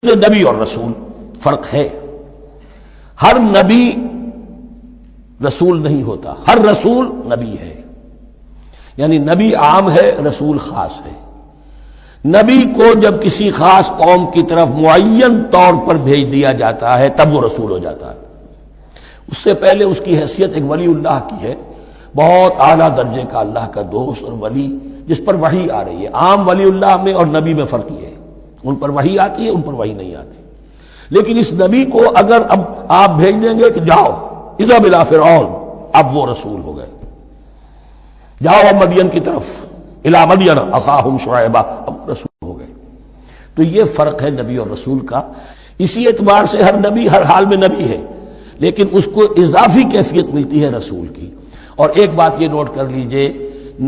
نبی اور رسول فرق ہے. ہر نبی رسول نہیں ہوتا، ہر رسول نبی ہے. یعنی نبی عام ہے، رسول خاص ہے. نبی کو جب کسی خاص قوم کی طرف معین طور پر بھیج دیا جاتا ہے تب وہ رسول ہو جاتا ہے. اس سے پہلے اس کی حیثیت ایک ولی اللہ کی ہے، بہت اعلیٰ درجے کا اللہ کا دوست اور ولی جس پر وحی آ رہی ہے. عام ولی اللہ میں اور نبی میں فرق یہ ہے، ان پر وحی آتی ہے، ان پر وحی نہیں آتی. لیکن اس نبی کو اگر اب آپ بھیج دیں گے کہ جاؤ اذهب الى فرعون، اب وہ رسول ہو گئے. جاؤ اب مدین کی طرف، الى مدین اخاہم شعیبا، اب رسول ہو گئے. تو یہ فرق ہے نبی اور رسول کا. اسی اعتبار سے ہر نبی ہر حال میں نبی ہے، لیکن اس کو اضافی کیفیت ملتی ہے رسول کی. اور ایک بات یہ نوٹ کر لیجئے،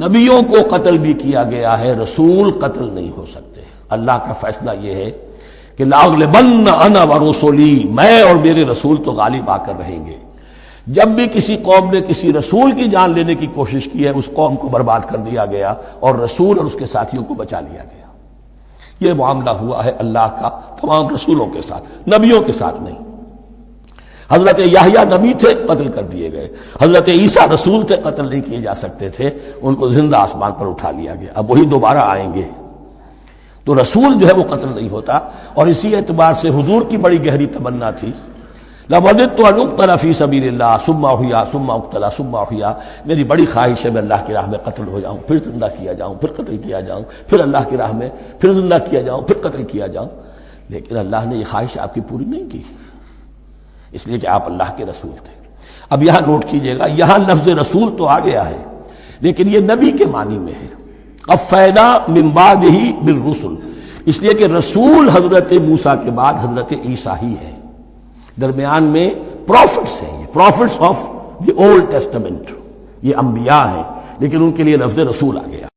نبیوں کو قتل بھی کیا گیا ہے، رسول قتل نہیں ہو سکتے. اللہ کا فیصلہ یہ ہے کہ لاغلبن انا ورسلی، میں اور میرے رسول تو غالب آ کر رہیں گے. جب بھی کسی قوم نے کسی رسول کی جان لینے کی کوشش کی ہے، اس قوم کو برباد کر دیا گیا اور رسول اور اس کے ساتھیوں کو بچا لیا گیا. یہ معاملہ ہوا ہے اللہ کا تمام رسولوں کے ساتھ، نبیوں کے ساتھ نہیں. حضرت یحییٰ نبی تھے، قتل کر دیے گئے. حضرت عیسیٰ رسول تھے، قتل نہیں کیے جا سکتے تھے، ان کو زندہ آسمان پر اٹھا لیا گیا. اب وہی دوبارہ آئیں گے. تو رسول جو ہے وہ قتل نہیں ہوتا. اور اسی اعتبار سے حضور کی بڑی گہری تمنا تھی، لَوَدِدتُّ أَنْ أُقْتَلَ فِي سَبِيلِ اللَّهِ ثُمَّ أُحْيَا ثُمَّ أُقْتَلَ ثُمَّ أُحْيَا. میری بڑی خواہش ہے میں اللہ کی راہ میں قتل ہو جاؤں، پھر زندہ کیا جاؤں، پھر قتل کیا جاؤں، پھر اللہ کی راہ میں پھر زندہ کیا جاؤں، پھر قتل کیا جاؤں. لیکن اللہ نے یہ خواہش آپ کی پوری نہیں کی، اس لیے کہ آپ اللہ کے رسول تھے. اب یہاں نوٹ کیجئے گا، یہاں لفظ رسول تو آ گیا ہے لیکن یہ نبی کے معنی میں ہے. قفینا من بعدہ بالرسل، اس لیے کہ رسول حضرت موسیٰ کے بعد حضرت عیسیٰ ہی ہے. درمیان میں پروفٹس ہیں، یہ prophets of the old testament, یہ انبیاء ہیں، لیکن ان کے لیے لفظ رسول آ گیا.